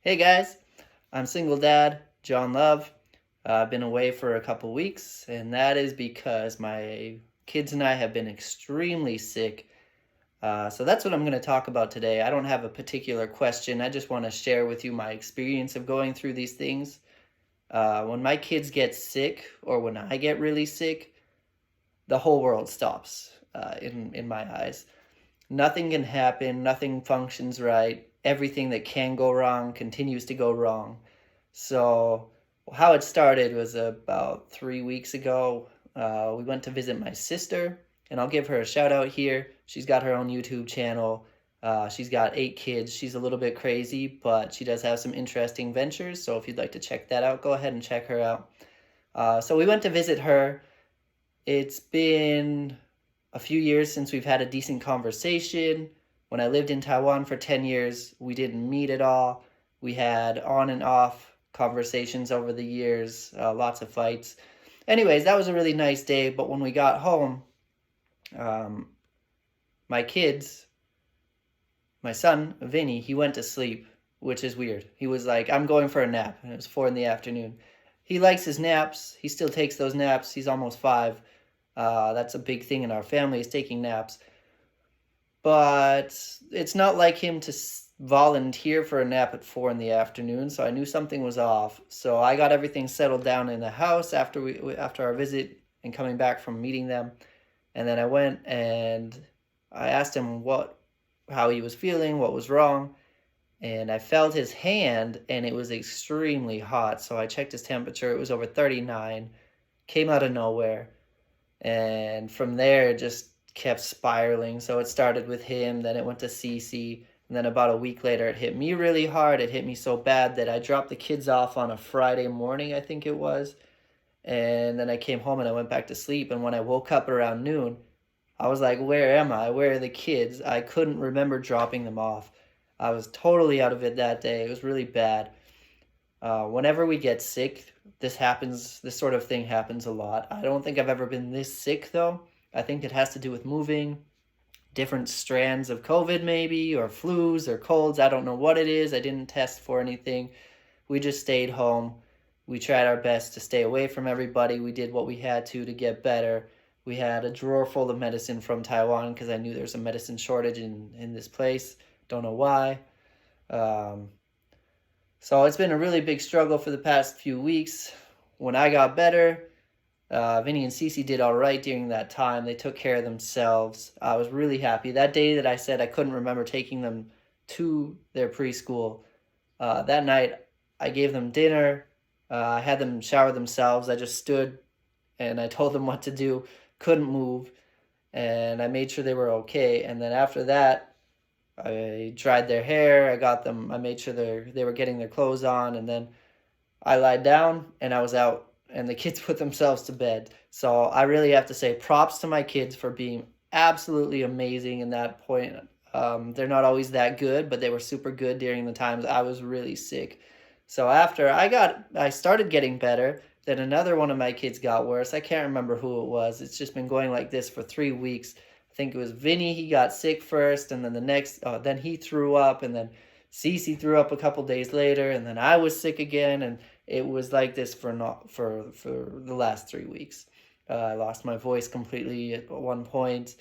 Hey guys, I'm single dad, John Love. I've been away for a couple weeks, and that is because my kids and I have been extremely sick. So that's what I'm going to talk about today. I don't have a particular question. I just want to share with you my experience of going through these things. When my kids get sick, or when I get really sick, the whole world stops. In my eyes, nothing can happen. Nothing functions right. Everything that can go wrong continues to go wrong. So, how it started was about 3 weeks ago. We went to visit my sister, and I'll give her a shout out here. She's got her own YouTube channel. She's got 8 kids. She's a little bit crazy, but she does have some interesting ventures. So, if you'd like to check that out, go ahead and check her out. So, we went to visit her. It's been a few years since we've had a decent conversation. When I lived in Taiwan for 10 years, we didn't meet at all. We had on and off conversations over the years, lots of fights. Anyways, that was a really nice day. But when we got home, um, my kids, my son, Vinny, he went to sleep, which is weird. He was like, I'm going for a nap. And it was 4 in the afternoon. He likes his naps. He still takes those naps. He's almost 5. That's a big thing in our family is taking naps. But it's not like him to volunteer for a nap at 4 in the afternoon, so I knew something was off. So I got everything settled down in the house after our visit and coming back from meeting them. And then I went and I asked him how he was feeling, what was wrong, and I felt his hand and it was extremely hot. So I checked his temperature, it was over 39, came out of nowhere. And from there, it just kept spiraling. So it started with him, then it went to Cece, and then about a week later, it hit me really hard. It hit me so bad that I dropped the kids off on a Friday morning, I think it was. And then I came home and I went back to sleep. And when I woke up around noon, I was like, where am I? Where are the kids? I couldn't remember dropping them off. I was totally out of it that day. It was really bad. Whenever we get sick, this sort of thing happens a lot. I don't think I've ever been this sick though. I think it has to do with moving, different strands of COVID maybe, or flus or colds. I don't know what it is. I didn't test for anything. We just stayed home. We tried our best to stay away from everybody. We did what we had to get better. We had a drawer full of medicine from Taiwan because I knew there's a medicine shortage in this place. Don't know why. Um, so it's been a really big struggle for the past few weeks. When I got better, Vinny and Cece did all right during that time. They took care of themselves. I was really happy. That day that I said I couldn't remember taking them to their preschool, that night I gave them dinner. I had them shower themselves. I just stood and I told them what to do. Couldn't move. And I made sure they were okay. And then after that, I dried their hair. I made sure they were getting their clothes on. And then I lied down and I was out, and the kids put themselves to bed. So I really have to say props to my kids for being absolutely amazing in that point. They're not always that good, but they were super good during the times I was really sick. So after I started getting better, then another one of my kids got worse. I can't remember who it was. It's just been going like this for 3 weeks. I think it was Vinny. He got sick first, and then then he threw up, and then Cece threw up a couple days later, and then I was sick again, and it was like this for the last 3 weeks. I lost my voice completely at one point.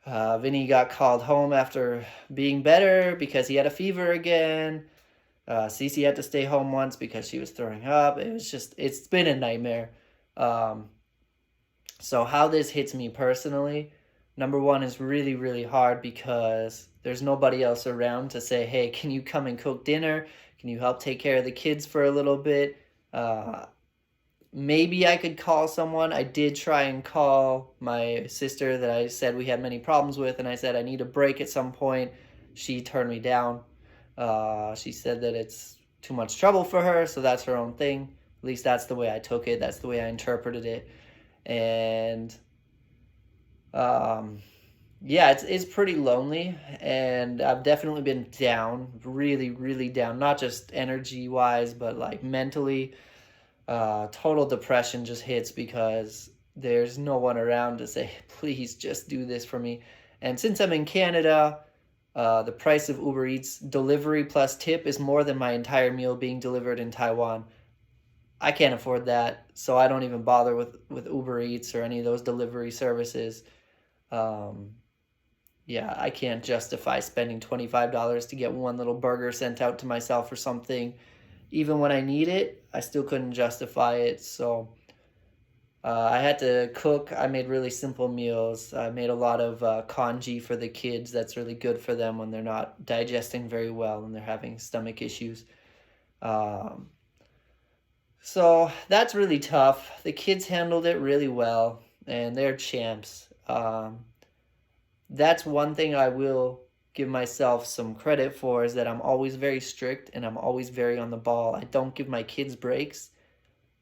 Vinny got called home after being better because he had a fever again. Cece had to stay home once because she was throwing up. It's been a nightmare. Um, so how this hits me personally, number one is really, really hard because there's nobody else around to say, hey, can you come and cook dinner? Can you help take care of the kids for a little bit? Uh, Maybe I could call someone. I did try and call my sister that I said we had many problems with, and I said I need a break at some point. She turned me down. She said that it's too much trouble for her, so that's her own thing. At least that's the way I took it. That's the way I interpreted it. And um, yeah, it's pretty lonely, and I've definitely been down, really, really down. Not just energy wise, but like mentally. Total depression just hits because there's no one around to say, please just do this for me. And since I'm in Canada, The price of Uber Eats delivery plus tip is more than my entire meal being delivered in Taiwan. I can't afford that, so I don't even bother with Uber Eats or any of those delivery services. Um, yeah, I can't justify spending $25 to get one little burger sent out to myself or something. Even when I need it, I still couldn't justify it. So I had to cook. I made really simple meals. I made a lot of congee for the kids. That's really good for them when they're not digesting very well and they're having stomach issues. Um, so that's really tough. The kids handled it really well, and they're champs. That's one thing I will give myself some credit for, is that I'm always very strict and I'm always very on the ball. I don't give my kids breaks,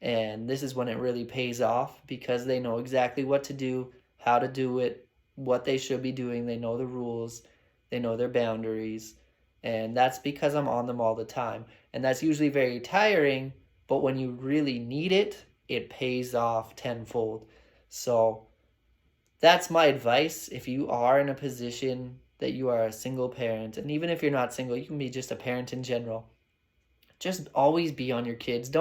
and this is when it really pays off because they know exactly what to do, how to do it, what they should be doing. They know the rules, they know their boundaries, and that's because I'm on them all the time. And that's usually very tiring, but when you really need it, it pays off tenfold. So that's my advice. If you are in a position that you are a single parent, and even if you're not single, you can be just a parent in general, just always be on your kids.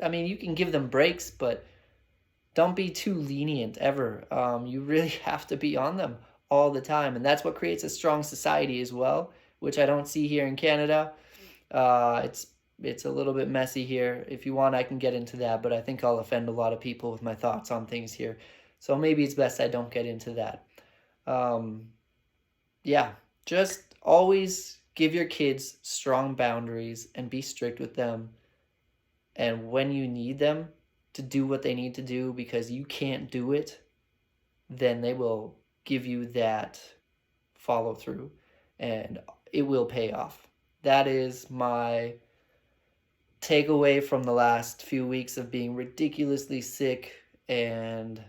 I mean, you can give them breaks, but don't be too lenient ever. You really have to be on them all the time. And that's what creates a strong society as well, which I don't see here in Canada. It's a little bit messy here. If you want, I can get into that, but I think I'll offend a lot of people with my thoughts on things here. So maybe it's best I don't get into that. Yeah, just always give your kids strong boundaries and be strict with them. And when you need them to do what they need to do because you can't do it, then they will give you that follow through and it will pay off. That is my takeaway from the last few weeks of being ridiculously sick and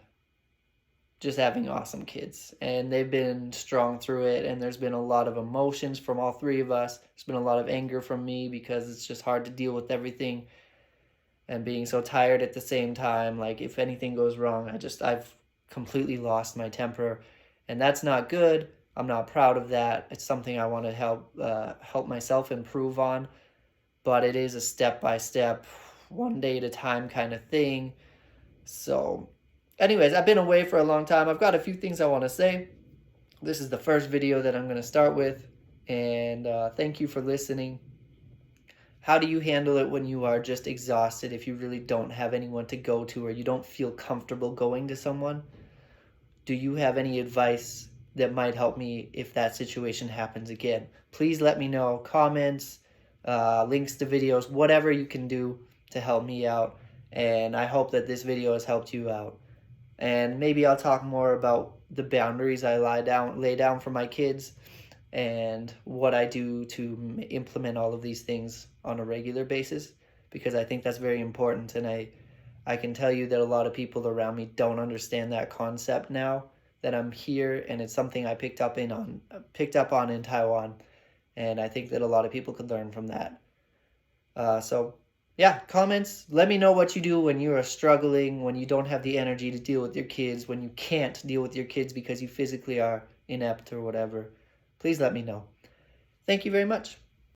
just having awesome kids. And they've been strong through it, and there's been a lot of emotions from all three of us. There's been a lot of anger from me because it's just hard to deal with everything and being so tired at the same time. Like, if anything goes wrong, I've completely lost my temper, and that's not good. I'm not proud of that. It's something I want to help myself improve on, but it is a step-by-step, one day at a time kind of thing. So anyways, I've been away for a long time. I've got a few things I want to say. This is the first video that I'm going to start with, and thank you for listening. How do you handle it when you are just exhausted, if you really don't have anyone to go to or you don't feel comfortable going to someone? Do you have any advice that might help me if that situation happens again? Please let me know. Comments, links to videos, whatever you can do to help me out. And I hope that this video has helped you out. And maybe I'll talk more about the boundaries I lay down for my kids and what I do to implement all of these things on a regular basis, because I think that's very important. And I can tell you that a lot of people around me don't understand that concept now that I'm here, and it's something I picked up on in Taiwan, and I think that a lot of people could learn from that. So yeah, comments. Let me know what you do when you are struggling, when you don't have the energy to deal with your kids, when you can't deal with your kids because you physically are inept or whatever. Please let me know. Thank you very much.